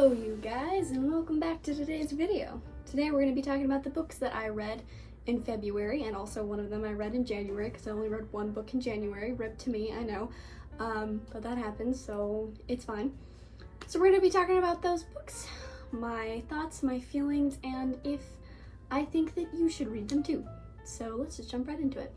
Hello you guys, and welcome back to today's video. Today we're going to be talking about the books that I read in February, and also one of them I read in January, because I only read one book in January. Rip to me, I know, but that happens, so it's fine. So we're going to be talking about those books, my thoughts, my feelings, and if I think that you should read them too. So let's just jump right into it.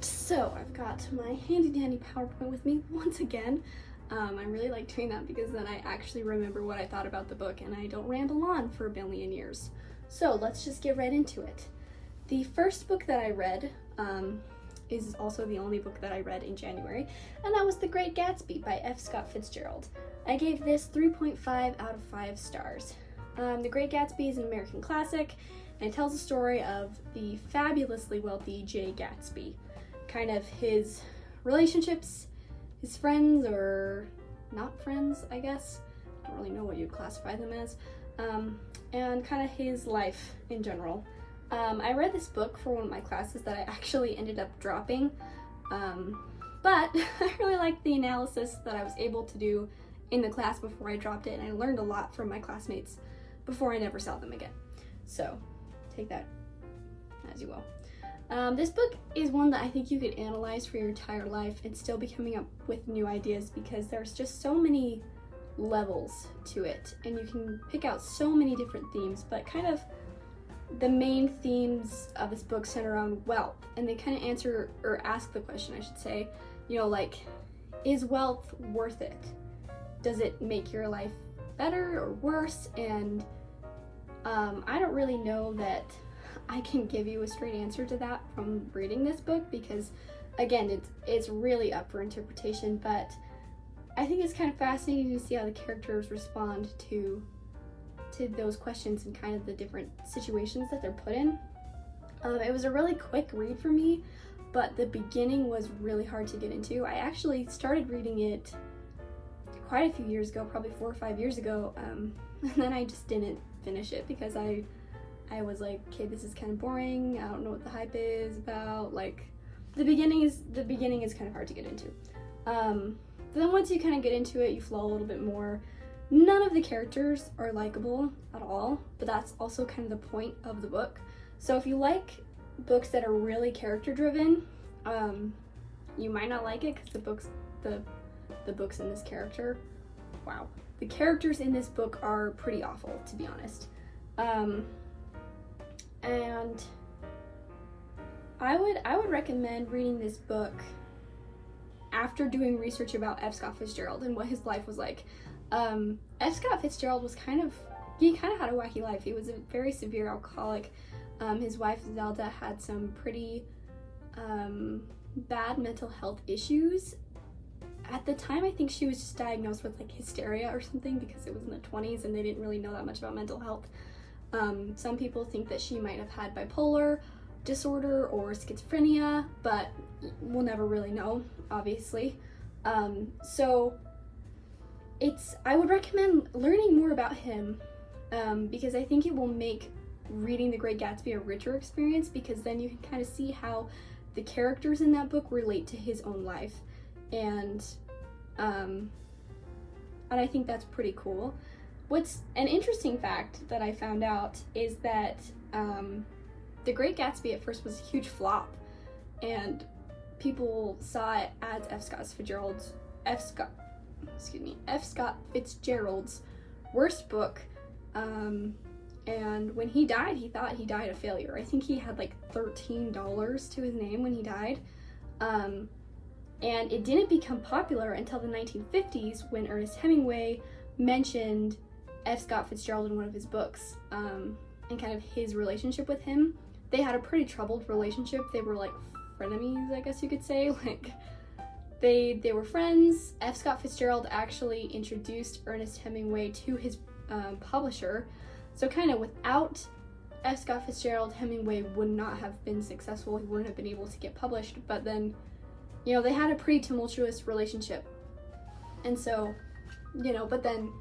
So I've got my handy dandy PowerPoint with me once again. I really like doing that because then I actually remember what I thought about the book and I don't ramble on for a billion years. So let's just get right into it. The first book that I read is also the only book that I read in January, and that was The Great Gatsby by F. Scott Fitzgerald. I gave this 3.5 out of 5 stars. The Great Gatsby is an American classic, and it tells the story of the fabulously wealthy J. Gatsby. Kind of his relationships, his friends, or not friends, I guess. I don't really know what you'd classify them as. And kind of his life in general. I read this book for one of my classes that I actually ended up dropping. But I really liked the analysis that I was able to do in the class before I dropped it, and I learned a lot from my classmates before I never saw them again. So, take that as you will. This book is one that I think you could analyze for your entire life and still be coming up with new ideas, because there's just so many levels to it and you can pick out so many different themes, but kind of the main themes of this book center around wealth, and they kind of answer or ask the question, I should say, like, is wealth worth it? Does it make your life better or worse? And I don't really know that I can give you a straight answer to that from reading this book, because again, it's really up for interpretation, but I think it's kind of fascinating to see how the characters respond to those questions and kind of the different situations that they're put in. It was a really quick read for me, but the beginning was really hard to get into. I actually started reading it quite a few years ago, probably 4 or 5 years ago, and then I just didn't finish it because I was like, okay, this is kind of boring. I don't know what the hype is about. Like, the beginning is kind of hard to get into. But then once you kind of get into it, you flow a little bit more. None of the characters are likable at all, but that's also kind of the point of the book. So if you like books that are really character driven, you might not like it, because the books in this character, wow, the characters in this book are pretty awful, to be honest. And I would recommend reading this book after doing research about F. Scott Fitzgerald and what his life was like. F. Scott Fitzgerald was he kind of had a wacky life. He was a very severe alcoholic. His wife Zelda had some pretty bad mental health issues. At the time, I think she was just diagnosed with like hysteria or something, because it was in the 20s and they didn't really know that much about mental health. Some people think that she might have had bipolar disorder or schizophrenia, but we'll never really know, obviously. So I would recommend learning more about him, because I think it will make reading The Great Gatsby a richer experience, because then you can kind of see how the characters in that book relate to his own life, and I think that's pretty cool. What's an interesting fact that I found out is that The Great Gatsby at first was a huge flop, and people saw it as F. Scott Fitzgerald's worst book, and when he died, he thought he died a failure. I think he had like $13 to his name when he died, and it didn't become popular until the 1950s, when Ernest Hemingway mentioned F. Scott Fitzgerald in one of his books, and kind of his relationship with him. They had a pretty troubled relationship. They were like frenemies, I guess you could say. Like, they were friends. F. Scott Fitzgerald actually introduced Ernest Hemingway to his publisher. So kind of without F. Scott Fitzgerald, Hemingway would not have been successful. He wouldn't have been able to get published. But then, they had a pretty tumultuous relationship. And so, but then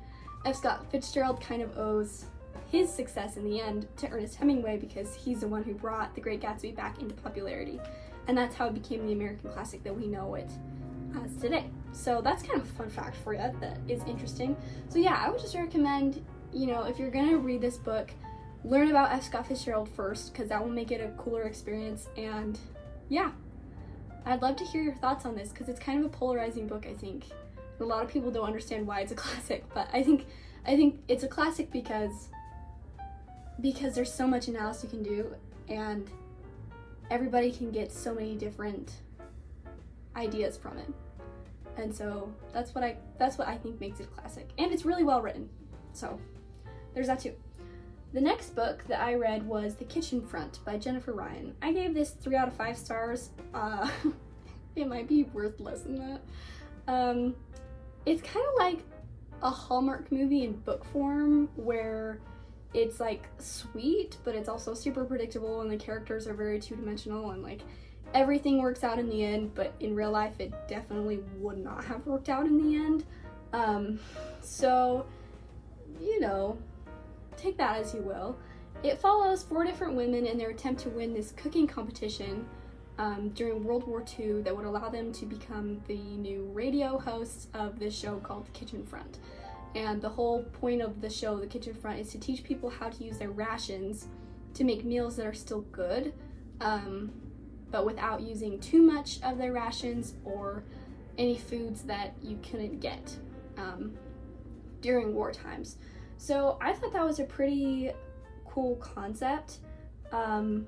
F. Scott Fitzgerald kind of owes his success in the end to Ernest Hemingway, because he's the one who brought The Great Gatsby back into popularity. And that's how it became the American classic that we know it as today. So that's kind of a fun fact for you that is interesting. So yeah, I would just recommend, if you're gonna read this book, learn about F. Scott Fitzgerald first, because that will make it a cooler experience. And yeah, I'd love to hear your thoughts on this, because it's kind of a polarizing book, I think. A lot of people don't understand why it's a classic, but I think it's a classic because there's so much analysis you can do, and everybody can get so many different ideas from it. And so that's what I think makes it a classic. And it's really well written. So there's that too. The next book that I read was The Kitchen Front by Jennifer Ryan. I gave this 3 out of 5 stars. It might be worth less than that. It's kind of like a Hallmark movie in book form, where it's like sweet, but it's also super predictable, and the characters are very two-dimensional, and like everything works out in the end, but in real life it definitely would not have worked out in the end. So, take that as you will. It follows 4 different women in their attempt to win this cooking competition during World War II that would allow them to become the new radio hosts of this show called The Kitchen Front. And the whole point of the show, The Kitchen Front, is to teach people how to use their rations to make meals that are still good, but without using too much of their rations or any foods that you couldn't get during war times. So I thought that was a pretty cool concept, and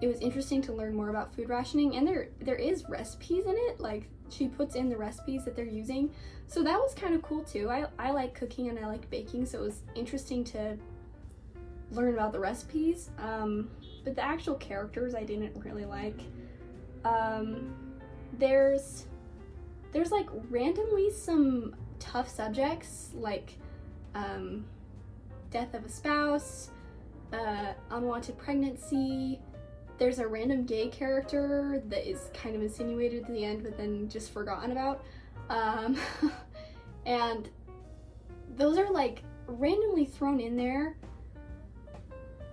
it was interesting to learn more about food rationing, and there is recipes in it, like she puts in the recipes that they're using, so that was kind of cool too. I like cooking and I like baking, so it was interesting to learn about the recipes, but the actual characters I didn't really like. There's like randomly some tough subjects, like death of a spouse, unwanted pregnancy. There's a random gay character that is kind of insinuated at the end but then just forgotten about. And those are like randomly thrown in there,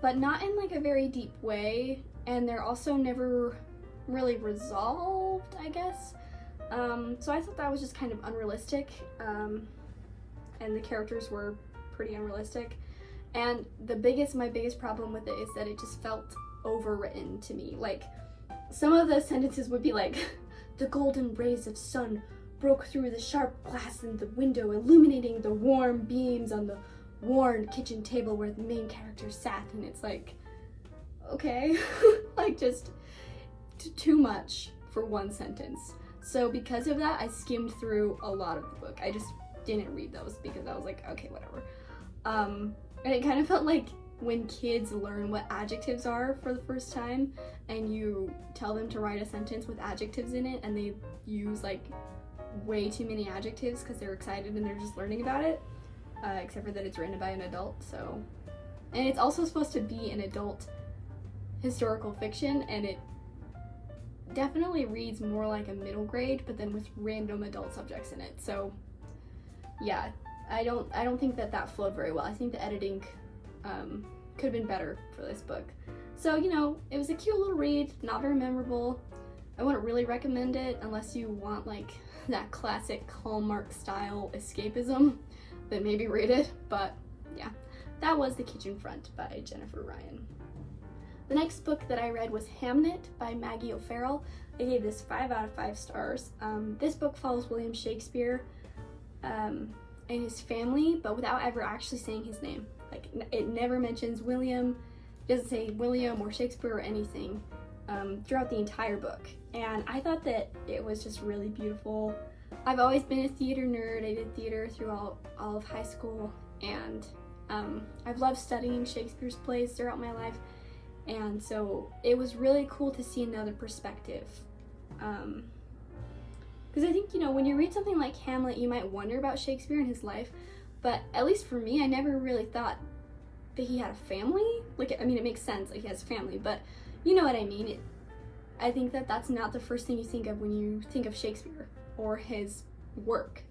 but not in like a very deep way, and they're also never really resolved, I guess. So I thought that was just kind of unrealistic, and the characters were pretty unrealistic. And my biggest problem with it is that it just felt overwritten to me. Like, some of the sentences would be like, the golden rays of sun broke through the sharp glass in the window, illuminating the warm beams on the worn kitchen table where the main character sat. And it's like, okay, like just too much for one sentence. So because of that, I skimmed through a lot of the book. I just didn't read those because I was like, okay, whatever. And it kind of felt like when kids learn what adjectives are for the first time, and you tell them to write a sentence with adjectives in it, and they use like way too many adjectives because they're excited and they're just learning about it, except for that it's written by an adult. So, and it's also supposed to be an adult historical fiction, and it definitely reads more like a middle grade, but then with random adult subjects in it. So yeah, I don't think that flowed very well. I think the editing could have been better for this book. So, it was a cute little read, not very memorable. I wouldn't really recommend it unless you want like that classic Hallmark style escapism, then maybe read it. But yeah, that was The Kitchen Front by Jennifer Ryan. The next book that I read was Hamnet by Maggie Farrell. I gave this 5 out of 5 stars. This book follows William Shakespeare and his family, but without ever actually saying his name. Like, it never mentions William, it doesn't say William or Shakespeare or anything throughout the entire book. And I thought that it was just really beautiful. I've always been a theater nerd. I did theater throughout all of high school, and I've loved studying Shakespeare's plays throughout my life. And so it was really cool to see another perspective. Because I think, when you read something like Hamlet, you might wonder about Shakespeare and his life, but at least for me, I never really thought that he had a family. Like, I mean, it makes sense, like he has a family, but you know what I mean. I think that that's not the first thing you think of when you think of Shakespeare or his work.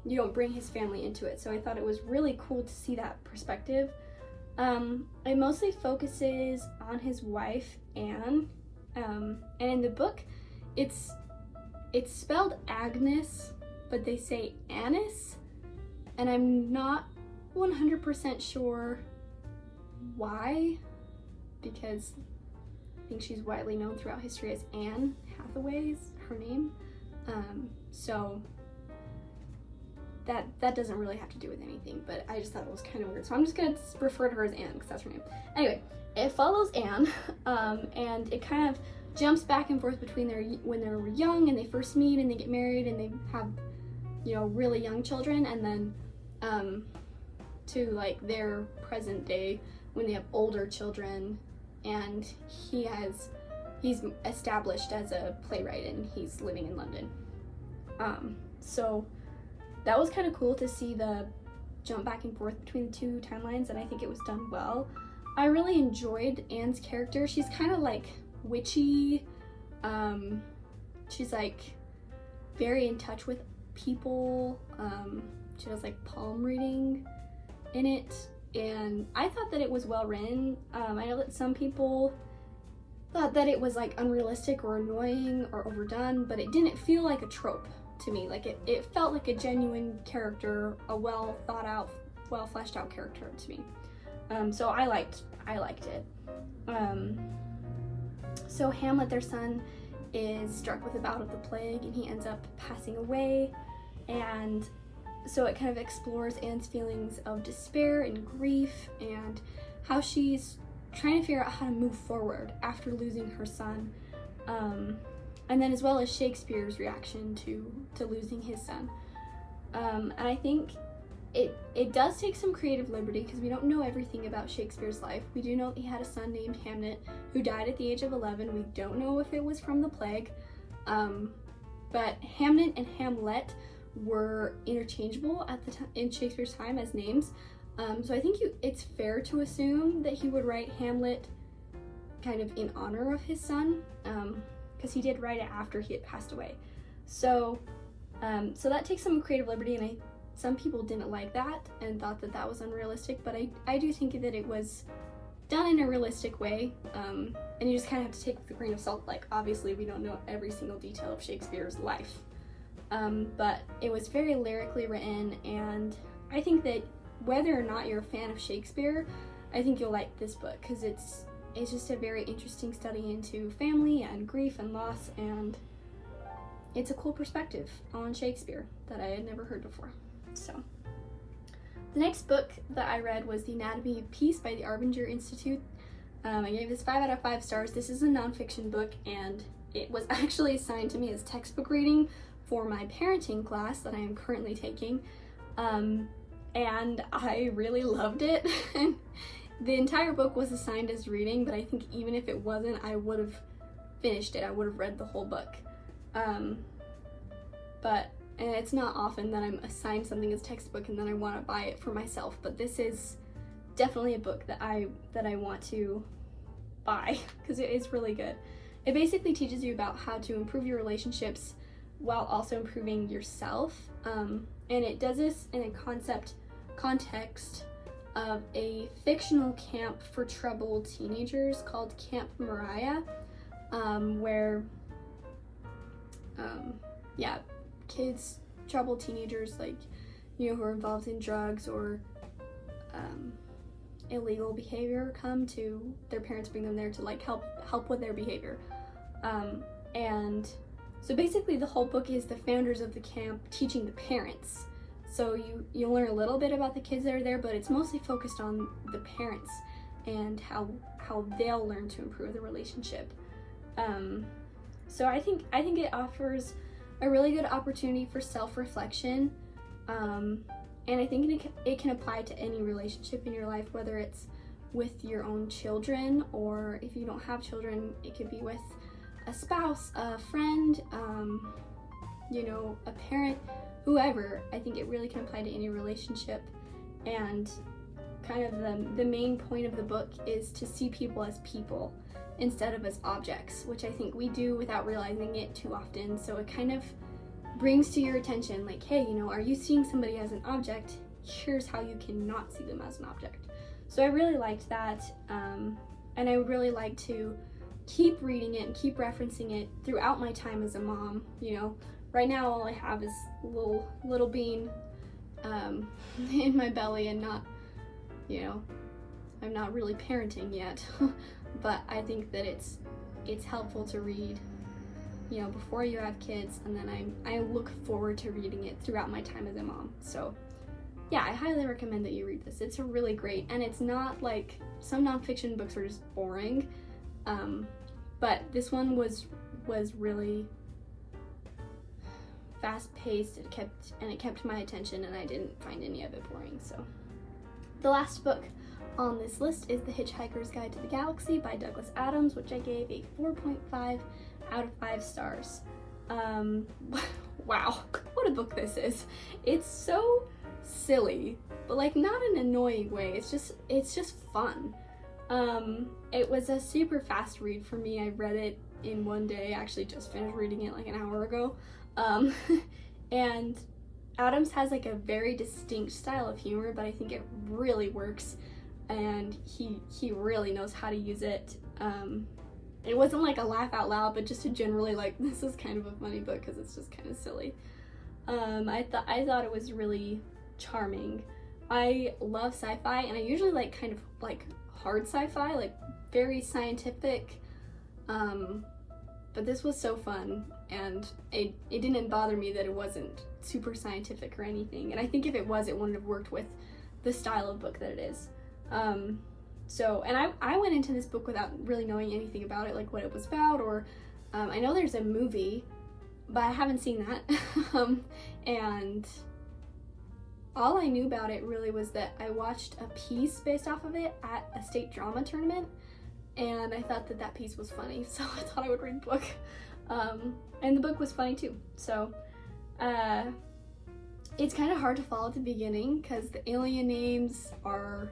you don't bring his family into it. So I thought it was really cool to see that perspective. It mostly focuses on his wife, Anne, and in the book, it's spelled Agnes, but they say Annis, and I'm not 100% sure why, because I think she's widely known throughout history as Anne Hathaway is her name. So that doesn't really have to do with anything, but I just thought it was kind of weird. So I'm just gonna refer to her as Anne because that's her name. Anyway, it follows Anne, and it kind of jumps back and forth between when they're young and they first meet and they get married and they have, you know, really young children, and then to like their present day when they have older children, and he's established as a playwright and he's living in London. So that was kind of cool to see the jump back and forth between the two timelines, and I think it was done well. I really enjoyed Anne's character. She's kind of like witchy. She's like very in touch with people. She does like palm reading in it, and I thought that it was well written. I know that some people thought that it was like unrealistic or annoying or overdone, but it didn't feel like a trope to me. Like it felt like a genuine character, a well thought out, well fleshed out character to me. So I liked it. So Hamlet, their son, is struck with a bout of the plague and he ends up passing away, and so it kind of explores Anne's feelings of despair and grief and how she's trying to figure out how to move forward after losing her son, and then as well as Shakespeare's reaction to losing his son. And I think it does take some creative liberty because we don't know everything about Shakespeare's life. We do know that he had a son named Hamnet who died at the age of 11. We don't know if it was from the plague, but Hamnet and Hamlet were interchangeable at the time in Shakespeare's time as names. So I think it's fair to assume that he would write Hamlet kind of in honor of his son, because he did write it after he had passed away. So that takes some creative liberty, and some people didn't like that and thought that was unrealistic, but I do think that it was done in a realistic way, and you just kind of have to take it with a grain of salt. Like, obviously we don't know every single detail of Shakespeare's life, but it was very lyrically written, and I think that whether or not you're a fan of Shakespeare, I think you'll like this book because it's just a very interesting study into family and grief and loss, and it's a cool perspective on Shakespeare that I had never heard before. So the next book that I read was The Anatomy of Peace by the Arbinger Institute. I gave this 5 out of 5 stars. This is a nonfiction book, and it was actually assigned to me as textbook reading for my parenting class that I am currently taking. And I really loved it. The entire book was assigned as reading, but I think even if it wasn't, I would have finished it. I would have read the whole book. And it's not often that I'm assigned something as textbook and then I want to buy it for myself, but this is definitely a book that I want to buy because it is really good. It basically teaches you about how to improve your relationships while also improving yourself, and it does this in a context of a fictional camp for troubled teenagers called Camp Moriah, where kids, troubled teenagers, like, you know, who are involved in drugs or illegal behavior, come to their parents, bring them there to like help with their behavior, and so basically the whole book is the founders of the camp teaching the parents. So you learn a little bit about the kids that are there, but it's mostly focused on the parents and how they'll learn to improve the relationship. So I think it offers a really good opportunity for self-reflection, and I think it can apply to any relationship in your life, whether it's with your own children, or if you don't have children, it could be with a spouse, a friend, a parent, whoever. I think it really can apply to any relationship, and kind of the main point of the book is to see people as people instead of as objects, which I think we do without realizing it too often. So it kind of brings to your attention, like, hey, you know, are you seeing somebody as an object? Here's how you cannot see them as an object. So I really liked that, and I would really like to keep reading it and keep referencing it throughout my time as a mom. You know, right now all I have is little bean in my belly, and not, you know, I'm not really parenting yet. But I think that it's helpful to read, you know, before you have kids, and then I look forward to reading it throughout my time as a mom. So yeah, I highly recommend that you read this. It's a really great, and it's not like some nonfiction books are just boring, but this one was really fast-paced. It kept my attention, and I didn't find any of it boring. So the last book on this list is The Hitchhiker's Guide to the Galaxy by Douglas Adams, which I gave a 4.5 out of 5 stars. Wow, what a book this is. It's so silly, but like not in an annoying way. It's just fun. It was a super fast read for me. I read it in one day. I actually just finished reading it like an hour ago. And Adams has like a very distinct style of humor, but I think it really works, and he really knows how to use it. It wasn't like a laugh out loud, but just a generally like, this is kind of a funny book because it's just kind of silly. I thought it was really charming. I love sci-fi, and I usually like kind of like hard sci-fi, like very scientific, but this was so fun, and it didn't bother me that it wasn't super scientific or anything, and I think if it was, it wouldn't have worked with the style of book that it is. So, and I went into this book without really knowing anything about it, like what it was about, or I know there's a movie, but I haven't seen that. And all I knew about it really was that I watched a piece based off of it at a state drama tournament, and I thought that piece was funny, so I thought I would read the book. And the book was funny too. So it's kind of hard to follow at the beginning because the alien names are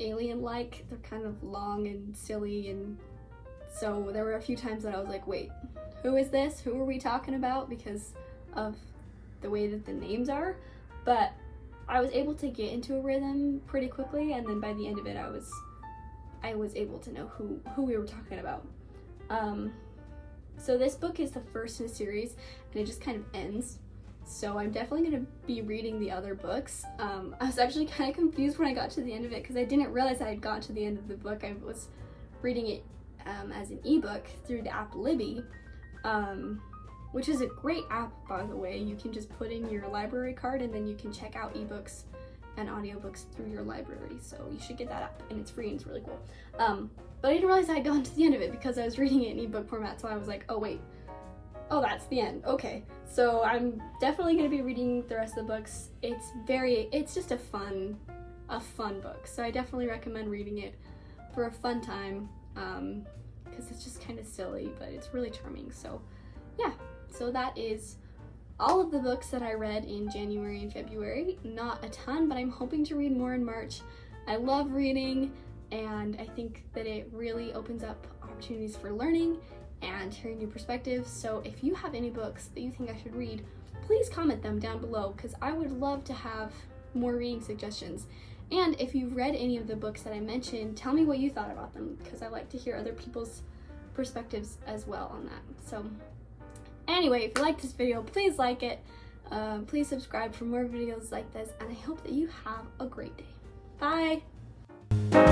alien-like. They're kind of long and silly, and so there were a few times that I was like, wait, who is this? Who are we talking about? Because of the way that the names are. But I was able to get into a rhythm pretty quickly, and then by the end of it I was able to know who we were talking about. So this book is the first in a series, and it just kind of ends. So I'm definitely going to be reading the other books. I was actually kind of confused when I got to the end of it because I didn't realize I had gotten to the end of the book. I was reading it as an ebook through the app Libby, which is a great app, by the way. You can just put in your library card, and then you can check out ebooks and audiobooks through your library. So you should get that app, and it's free and it's really cool. But I didn't realize I had gotten to the end of it because I was reading it in ebook format. So I was like, oh wait, oh, that's the end. Okay, so I'm definitely going to be reading the rest of the books. It's just a fun book. So I definitely recommend reading it for a fun time, because it's just kind of silly, but it's really charming. So yeah, so that is all of the books that I read in January and February. Not a ton, but I'm hoping to read more in March. I love reading, and I think that it really opens up opportunities for learning and hearing new perspectives. So if you have any books that you think I should read, please comment them down below, because I would love to have more reading suggestions. And if you've read any of the books that I mentioned, tell me what you thought about them, because I like to hear other people's perspectives as well on that. So anyway, if you liked this video, please like it, please subscribe for more videos like this, and I hope that you have a great day. Bye!